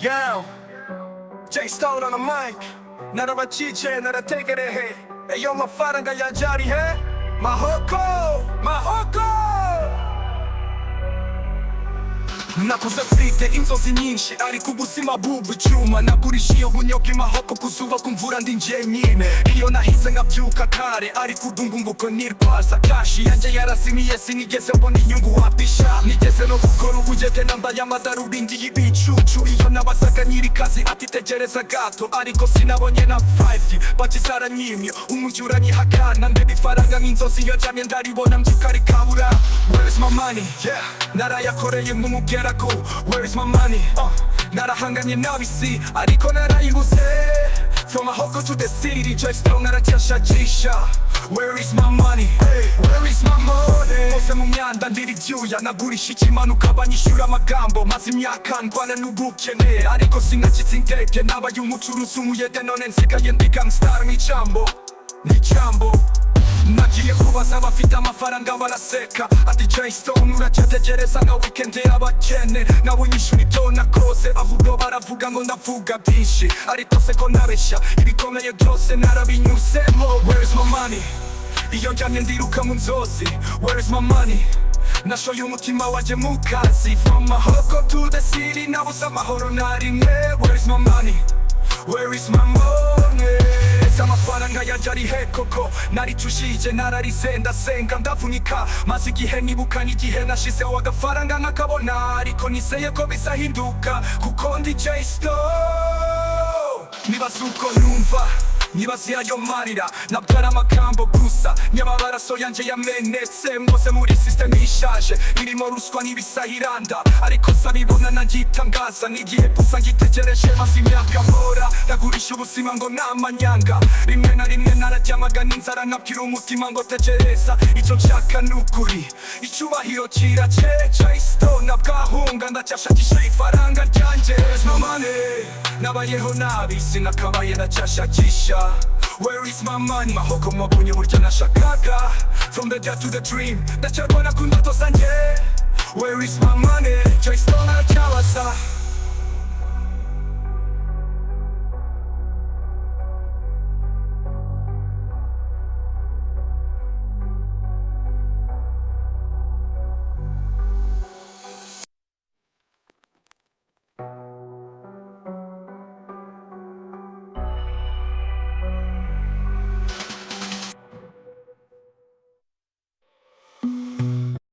Yo, J Stone on the mic. 나라 지체 나라 대결해 해. Ayo mafaranga ya jari he. Mahoko. Nakusafite inzozi nyinshi ariko ubuzima bubu icyuma nagurishiye ubunyobwa mahoko kuzuba kumvura ndi njyenyine iyo nahise nkabyuka kare ariko udungumbuko nirwaza kashi yanjye yarazimiye sinigeze mbona inyungu wapisha nigeze no gukora ubugete nambaye amadarubindi y'ibicucu iyo nabazaga nyirikazi ati tegereza gato ariko sinabonye na 5 bakizaranyimye umujyi uranyihakana ndeba ifaranga nk'inzozi iyo njyamye ndaribona mbyuka rikabura. Where is my money? Yeah. Narayakoreye nk'umugera ko where is my money? Narahanganye nabisi ariko narayibuze. From Mahoko to the city J Stone naracyashakisha. Where is my money? Hey, where is my money? Hose mu myanda ndiri ibyuya nagurisha ikimanuka banyishyura amagambo maze imyaka ndwana n'ubukene ariko sinakitse indege nabaye umucuruzi umuyede none nsigaye ndi gangstar n'icambo nagiye kubaza abafite amafaranga baraseka ati J Stone uracyategereza nka weekend y'abakene nawe unyishura ibyo nakoze ahubwo baravuga ngo ndavuga byinshi ariko se ko nabeshya ibikomeye byose narabinyuzemo. Where is my money? Iyo njyamye ndiruka mu nzozi. Where is my money? Nashoye umutima wanjye mu kazi. From Mahoko to the city nabuze amahoro na rimwe. Where is my money? Where is my money? Amafaranga yanjye ari he koko naricushije nararize ndasenga ndavunika maze igihe nibuka n'igihe nashizeho agafaranga nkakabona ariko nizeye ko bizahinduka kuko ndi J Stone. Nibaza uko numva nibaza ayo marira nabwo ari amagambo gusa nyamabaraso yanjye yamenetse mwose muri system ishaje irimo ruswa n'ibisahiranda ariko sabibona nagitangaza n'igihe gusa ngitegereje maze imyaka mpora nagurisha ubuzima ngo namanyanga rimwe na rimwe nararyamaga n'inzara nkabwira umutima ngo tegereza icyo nshaka n'ukuri icyubahiro kirace J Stone nabwahunga ndacyashakisha ifaranga ryanjye. Where's my money? Nabayeho nabi sinakabaye ndacyashakisha. Where is my money? Mahoko mwabonye burya nashakaga. From the death to the dream ndacyarwana ku ndoto zanjye. Where is my money? J Stone aracyabaza.